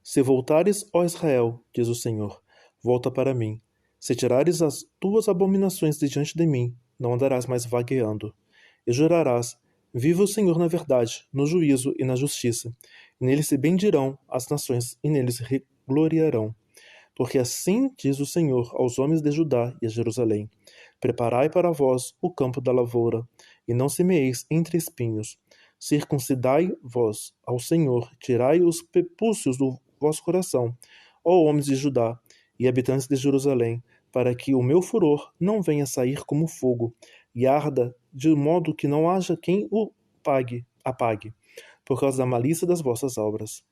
Se voltares, ó Israel, diz o Senhor, volta para mim. Se tirares as tuas abominações de diante de mim, não andarás mais vagueando. E jurarás: viva o Senhor na verdade, no juízo e na justiça. E nele se bendirão as nações, e nele se gloriarão. Porque assim diz o Senhor aos homens de Judá e a Jerusalém: preparai para vós o campo da lavoura, e não semeeis entre espinhos. Circuncidai vós ao Senhor, tirai os prepúcios do vosso coração, ó homens de Judá e habitantes de Jerusalém, para que o meu furor não venha sair como fogo, e arda de modo que não haja quem o apague, por causa da malícia das vossas obras.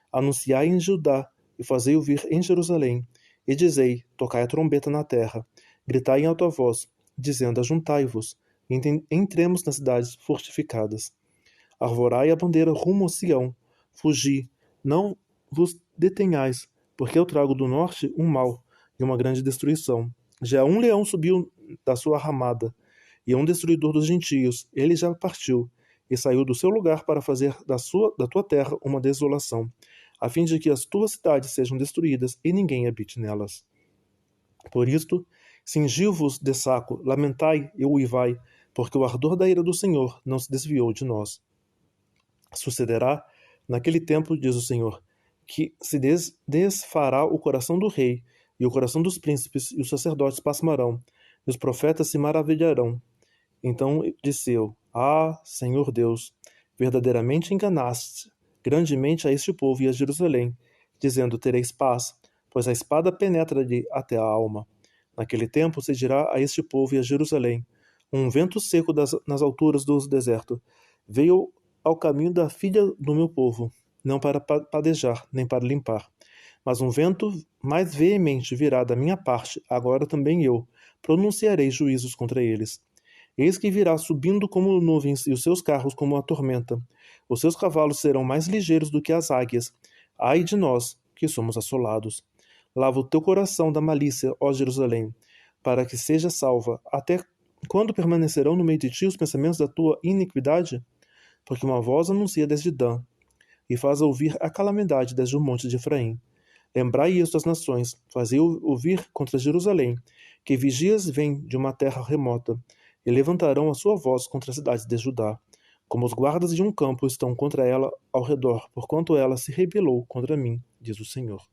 Anunciai em Judá, e fazei ouvir em Jerusalém, e dizei: tocai a trombeta na terra, gritai em alta voz, dizendo: ajuntai-vos, e entremos nas cidades fortificadas. Arvorai a bandeira rumo a Sião, fugi, não vos detenhais, porque eu trago do norte um mal e uma grande destruição. Já um leão subiu da sua ramada, e um destruidor dos gentios, ele já partiu, e saiu do seu lugar para fazer da tua terra uma desolação, a fim de que as tuas cidades sejam destruídas e ninguém habite nelas. Por isto, cingi-vos de saco, lamentai e uivai, porque o ardor da ira do Senhor não se desviou de nós. Sucederá, naquele tempo, diz o Senhor, que se desfará o coração do rei, e o coração dos príncipes, e os sacerdotes pasmarão, e os profetas se maravilharão. Então disse eu: ah, Senhor Deus, verdadeiramente enganaste grandemente a este povo e a Jerusalém, dizendo: tereis paz, pois a espada penetra-lhe até a alma. Naquele tempo se dirá a este povo e a Jerusalém: um vento seco nas alturas do deserto veio ao caminho da filha do meu povo, não para padejar, nem para limpar. Mas um vento mais veemente virá da minha parte, agora também eu pronunciarei juízos contra eles. Eis que virá subindo como nuvens, e os seus carros como a tormenta. Os seus cavalos serão mais ligeiros do que as águias. Ai de nós, que somos assolados. Lava o teu coração da malícia, ó Jerusalém, para que seja salva. Até quando permanecerão no meio de ti os pensamentos da tua iniquidade? Porque uma voz anuncia desde Dan, e faz ouvir a calamidade desde o monte de Efraim. Lembrai isto às nações, fazei ouvir contra Jerusalém, que vigias vêm de uma terra remota, e levantarão a sua voz contra as cidades de Judá, como os guardas de um campo estão contra ela ao redor, porquanto ela se rebelou contra mim, diz o Senhor.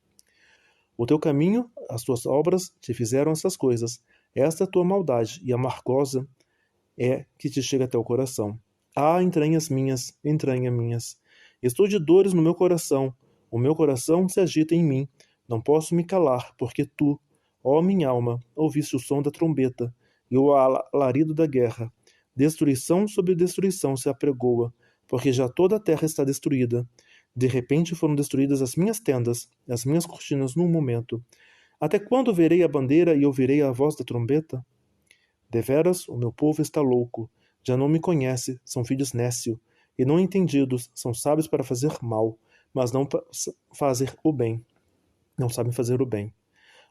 O teu caminho, as tuas obras te fizeram essas coisas. Esta é a tua maldade, e amargosa é que te chega até o coração. Ah, entranhas minhas, entranhas minhas. Estou de dores no meu coração. O meu coração se agita em mim. Não posso me calar, porque tu, ó minha alma, ouviste o som da trombeta e o alarido da guerra. Destruição sobre destruição se apregoa, porque já toda a terra está destruída. De repente foram destruídas as minhas tendas, as minhas cortinas num momento. Até quando verei a bandeira e ouvirei a voz da trombeta? Deveras, o meu povo está louco. Já não me conhece, são filhos nécios, e não entendidos, são sábios para fazer mal, mas não para fazer o bem. Não sabem fazer o bem.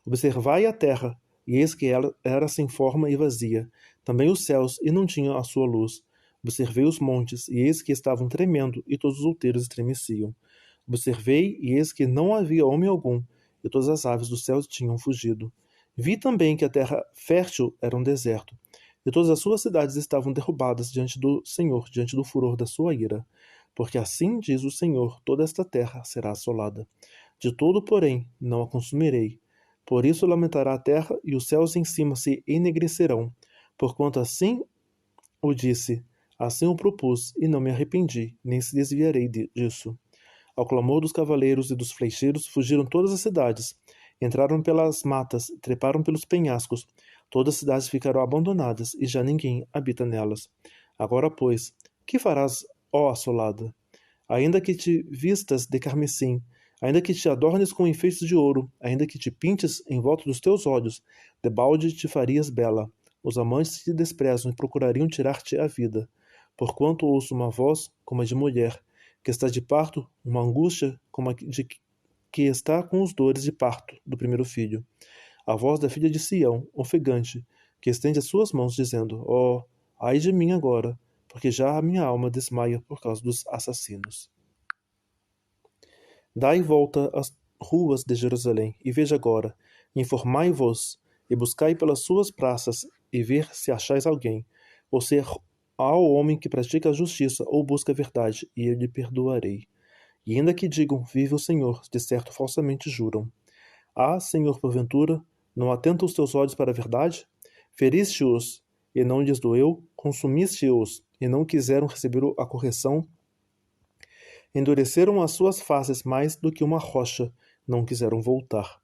Observai a terra, e eis que ela era sem forma e vazia. Também os céus, e não tinham a sua luz. Observei os montes, e eis que estavam tremendo, e todos os outeiros estremeciam. Observei, e eis que não havia homem algum, e todas as aves do céu tinham fugido. Vi também que a terra fértil era um deserto, e todas as suas cidades estavam derrubadas diante do Senhor, diante do furor da sua ira. Porque assim diz o Senhor: toda esta terra será assolada. De todo, porém, não a consumirei. Por isso lamentará a terra, e os céus em cima se enegrecerão. Porquanto assim o disse, assim o propus, e não me arrependi, nem se desviarei disso. Ao clamor dos cavaleiros e dos flecheiros fugiram todas as cidades, entraram pelas matas, treparam pelos penhascos. Todas as cidades ficaram abandonadas, e já ninguém habita nelas. Agora, pois, que farás, ó assolada? Ainda que te vistas de carmesim, ainda que te adornes com enfeites de ouro, ainda que te pintes em volta dos teus olhos, debalde te farias bela. Os amantes te desprezam e procurariam tirar-te a vida. Porquanto ouço uma voz como a de mulher, que está de parto, uma angústia como a de que está com os dores de parto do primeiro filho. A voz da filha de Sião, ofegante, que estende as suas mãos, dizendo: oh, ai de mim agora, porque já a minha alma desmaia por causa dos assassinos. Dai volta ruas de Jerusalém, e veja agora, informai-vos, e buscai pelas suas praças, e ver se achais alguém, ou se há o homem que pratica a justiça, ou busca a verdade, e eu lhe perdoarei. E ainda que digam, vive o Senhor, de certo falsamente juram. Ah, Senhor, porventura, não atentam os teus olhos para a verdade? Feriste-os, e não lhes doeu? Consumiste-os, e não quiseram receber a correção? Endureceram as suas faces mais do que uma rocha, não quiseram voltar.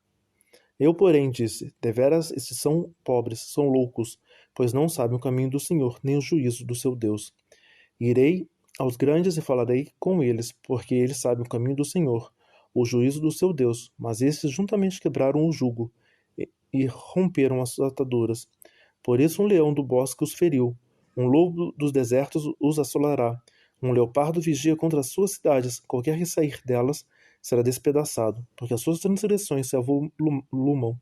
Eu, porém, disse, deveras estes são pobres, são loucos, pois não sabem o caminho do Senhor, nem o juízo do seu Deus. Irei aos grandes e falarei com eles, porque eles sabem o caminho do Senhor, o juízo do seu Deus, mas estes juntamente quebraram o jugo e romperam as ataduras. Por isso um leão do bosque os feriu, um lobo dos desertos os assolará, um leopardo vigia contra as suas cidades, qualquer que sair delas será despedaçado, porque as suas transgressões se avolumam,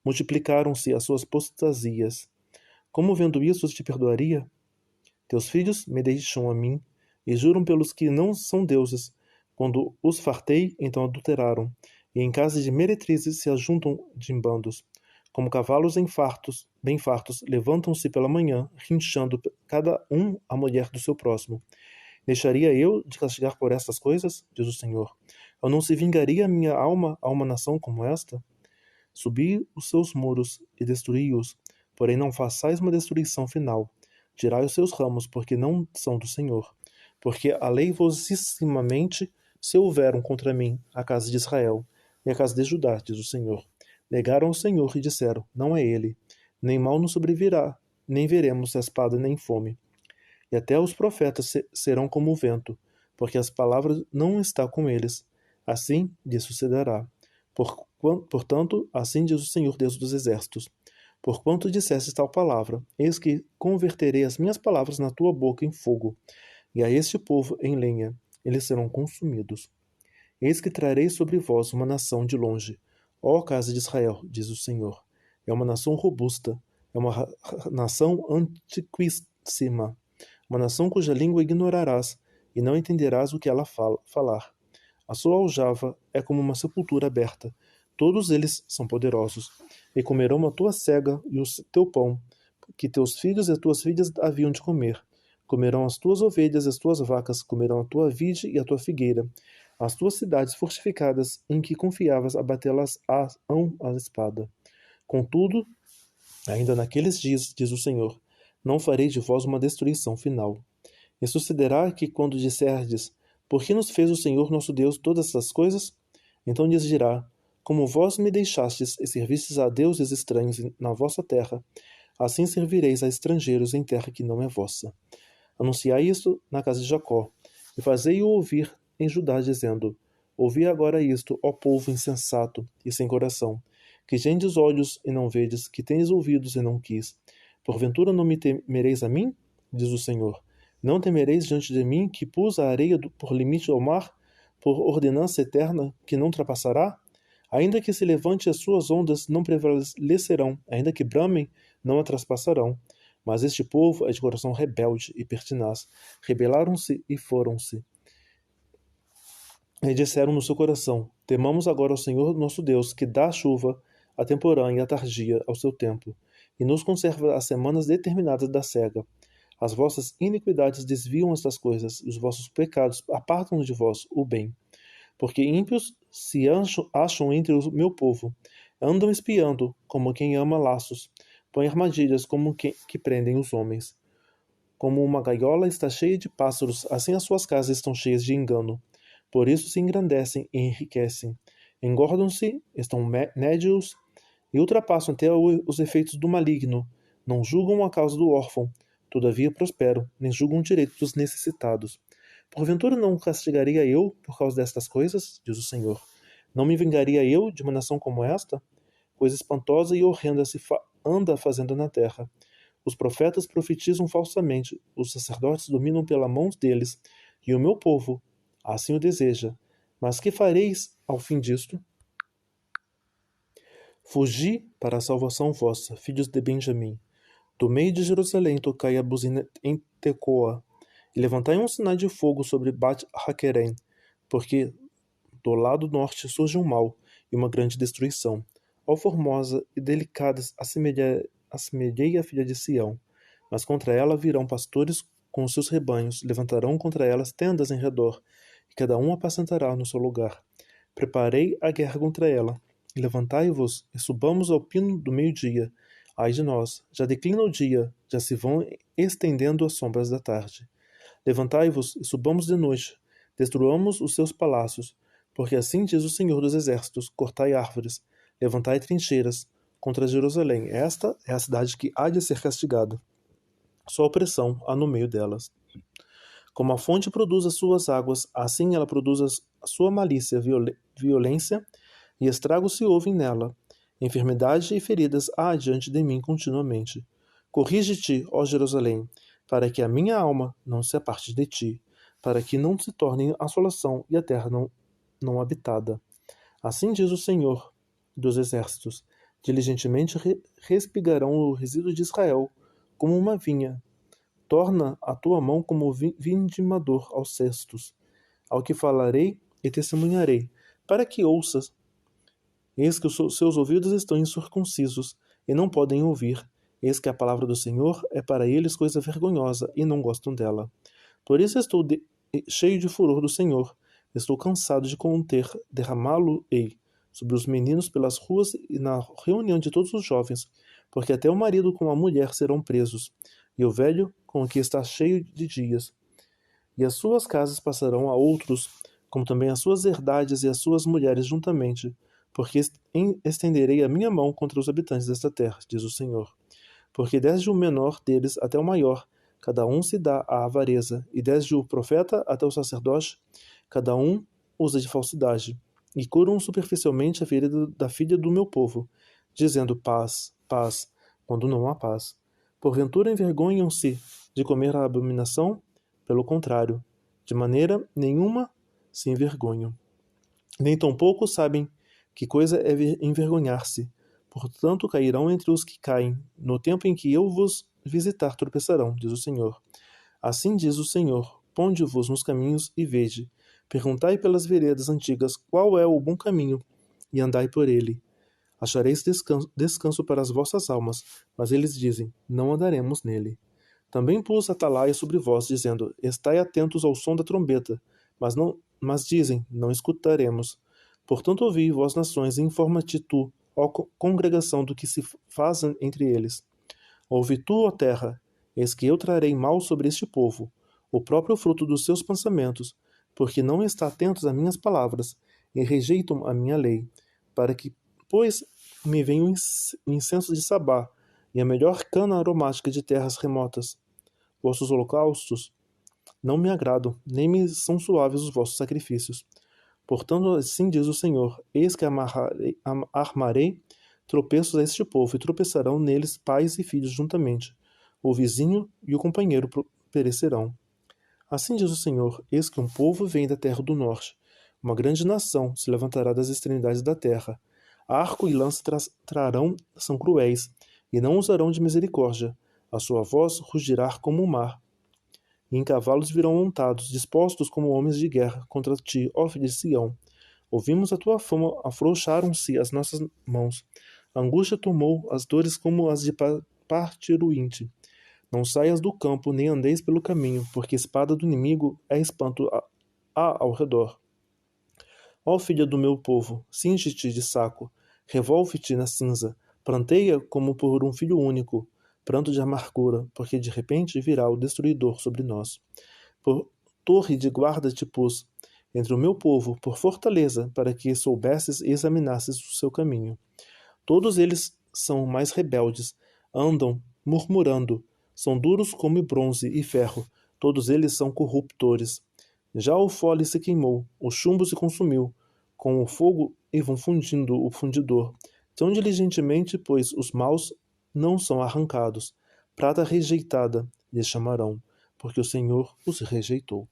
multiplicaram-se as suas apostasias. Como vendo isso, eu te perdoaria? Teus filhos me deixam a mim, e juram pelos que não são deuses. Quando os fartei, então adulteraram, e em casa de meretrizes se ajuntam de bandos. Como cavalos bem fartos, levantam-se pela manhã, rinchando cada um a mulher do seu próximo. Deixaria eu de castigar por estas coisas? Diz o Senhor. Eu não se vingaria a minha alma a uma nação como esta? Subi os seus muros e destruí-os, porém não façais uma destruição final. Tirai os seus ramos, porque não são do Senhor. Porque aleivosissimamente se houveram contra mim a casa de Israel e a casa de Judá, diz o Senhor. Negaram ao Senhor e disseram, não é ele, nem mal nos sobrevirá, nem veremos espada nem fome. E até os profetas serão como o vento, porque as palavras não estão com eles. Assim lhes sucederá. Portanto, assim diz o Senhor Deus dos Exércitos. Porquanto disseste tal palavra, eis que converterei as minhas palavras na tua boca em fogo, e a este povo em lenha, eles serão consumidos. Eis que trarei sobre vós uma nação de longe, ó casa de Israel, diz o Senhor. É uma nação robusta, é uma nação antiquíssima, uma nação cuja língua ignorarás, e não entenderás o que ela falar. A sua aljava é como uma sepultura aberta. Todos eles são poderosos, e comerão a tua cega e o teu pão, que teus filhos e tuas filhas haviam de comer. Comerão as tuas ovelhas e as tuas vacas, comerão a tua vide e a tua figueira. As tuas cidades fortificadas, em que confiavas, abatê-las-ão à espada. Contudo, ainda naqueles dias, diz o Senhor, não farei de vós uma destruição final. E sucederá que, quando disserdes, por que nos fez o Senhor nosso Deus todas essas coisas? Então lhes dirá, como vós me deixastes e servistes a deuses estranhos na vossa terra, assim servireis a estrangeiros em terra que não é vossa. Anunciai isto na casa de Jacó, e fazei-o ouvir em Judá, dizendo, ouvi agora isto, ó povo insensato e sem coração, que tendes olhos e não vedes, que tendes ouvidos e não quis. Porventura não me temereis a mim? Diz o Senhor. Não temereis diante de mim, que pus a areia por limite ao mar, por ordenança eterna, que não ultrapassará? Ainda que se levante as suas ondas, não prevalecerão, ainda que bramem, não a traspassarão. Mas este povo é de coração rebelde e pertinaz. Rebelaram-se e foram-se. E disseram no seu coração, temamos agora ao Senhor nosso Deus, que dá a chuva, a temporã e a tardia ao seu tempo, e nos conserva as semanas determinadas da cega. As vossas iniquidades desviam estas coisas, e os vossos pecados apartam de vós o bem. Porque ímpios se acham entre o meu povo, andam espiando, como quem ama laços, põem armadilhas como que prendem os homens. Como uma gaiola está cheia de pássaros, assim as suas casas estão cheias de engano. Por isso se engrandecem e enriquecem. Engordam-se, estão nédios e ultrapassam até os efeitos do maligno. Não julgam a causa do órfão, todavia prosperam, nem julgam o direito dos necessitados. Porventura não castigaria eu por causa destas coisas? Diz o Senhor. Não me vingaria eu de uma nação como esta? Coisa espantosa e horrenda se anda fazendo na terra. Os profetas profetizam falsamente, os sacerdotes dominam pela mão deles, e o meu povo assim o deseja. Mas que fareis ao fim disto? Fugi para a salvação vossa, filhos de Benjamim. Do meio de Jerusalém tocai a buzina em Tecoa, e levantai um sinal de fogo sobre Bet-Haquerem, porque do lado norte surge um mal, e uma grande destruição. Ó formosa e delicada, assemelhei a filha de Sião. Mas contra ela virão pastores com os seus rebanhos, levantarão contra elas tendas em redor, e cada um apacentará no seu lugar. Preparei a guerra contra ela. Levantai-vos e subamos ao pino do meio-dia. Ai de nós, já declina o dia, já se vão estendendo as sombras da tarde. Levantai-vos e subamos de noite, destruamos os seus palácios, porque assim diz o Senhor dos Exércitos: cortai árvores, levantai trincheiras contra Jerusalém. Esta é a cidade que há de ser castigada. Sua opressão há no meio delas. Como a fonte produz as suas águas, assim ela produz a sua malícia, violência e estragos se ouvem nela. Enfermidade e feridas há diante de mim continuamente. Corrige-te, ó Jerusalém, para que a minha alma não se aparte de ti, para que não se torne assolação e a terra não habitada. Assim diz o Senhor dos Exércitos: diligentemente respigarão o resíduo de Israel, como uma vinha. Torna a tua mão como vindimador aos cestos. Ao que falarei e testemunharei, para que ouças. Eis que os seus ouvidos estão incircuncisos, e não podem ouvir. Eis que a palavra do Senhor é para eles coisa vergonhosa, e não gostam dela. Por isso estou cheio de furor do Senhor. Estou cansado de conter, derramá-lo-ei sobre os meninos pelas ruas e na reunião de todos os jovens, porque até o marido com a mulher serão presos, e o velho com o que está cheio de dias. E as suas casas passarão a outros, como também as suas herdades e as suas mulheres juntamente, porque estenderei a minha mão contra os habitantes desta terra, diz o Senhor. Porque desde o menor deles até o maior, cada um se dá à avareza, e desde o profeta até o sacerdote, cada um usa de falsidade, e curam superficialmente a ferida da filha do meu povo, dizendo paz, paz, quando não há paz. Porventura envergonham-se de comer a abominação? Pelo contrário, de maneira nenhuma se envergonham. Nem tampouco sabem que coisa é envergonhar-se. Portanto, cairão entre os que caem. No tempo em que eu vos visitar, tropeçarão, diz o Senhor. Assim diz o Senhor: ponde-vos nos caminhos e vede. Perguntai pelas veredas antigas qual é o bom caminho, e andai por ele. Achareis descanso para as vossas almas, mas eles dizem: não andaremos nele. Também pus atalaia sobre vós, dizendo: estai atentos ao som da trombeta, mas dizem: não escutaremos. Portanto ouvi, vós nações, e informa-te tu, ó congregação, do que se faz entre eles. Ouve tu, ó terra, eis que eu trarei mal sobre este povo, o próprio fruto dos seus pensamentos, porque não está atentos a minhas palavras, e rejeitam a minha lei, para que, pois, me venha o incenso de Sabá, e a melhor cana aromática de terras remotas. Vossos holocaustos não me agradam, nem me são suaves os vossos sacrifícios. Portanto, assim diz o Senhor: eis que armarei tropeços a este povo, e tropeçarão neles pais e filhos juntamente. O vizinho e o companheiro perecerão. Assim diz o Senhor: eis que um povo vem da terra do norte. Uma grande nação se levantará das extremidades da terra. Arco e lança trarão são cruéis, e não usarão de misericórdia. A sua voz rugirá como o mar. E em cavalos virão montados, dispostos como homens de guerra, contra ti, ó filho de Sião. Ouvimos a tua fama, afrouxaram-se as nossas mãos. A angústia tomou as dores como as de partir o ínte. Não saias do campo, nem andeis pelo caminho, porque a espada do inimigo é espanto há ao redor. Ó filha do meu povo, cinge-te de saco, revolve-te na cinza, pranteia como por um filho único, pranto de amargura, porque de repente virá o destruidor sobre nós. Por torre de guarda te pus entre o meu povo, por fortaleza, para que soubesses e examinasses o seu caminho. Todos eles são mais rebeldes, andam murmurando, são duros como bronze e ferro, todos eles são corruptores. Já o fole se queimou, o chumbo se consumiu, com o fogo e vão fundindo o fundidor. Tão diligentemente, pois os maus não são arrancados. Prata rejeitada lhes chamarão, porque o Senhor os rejeitou.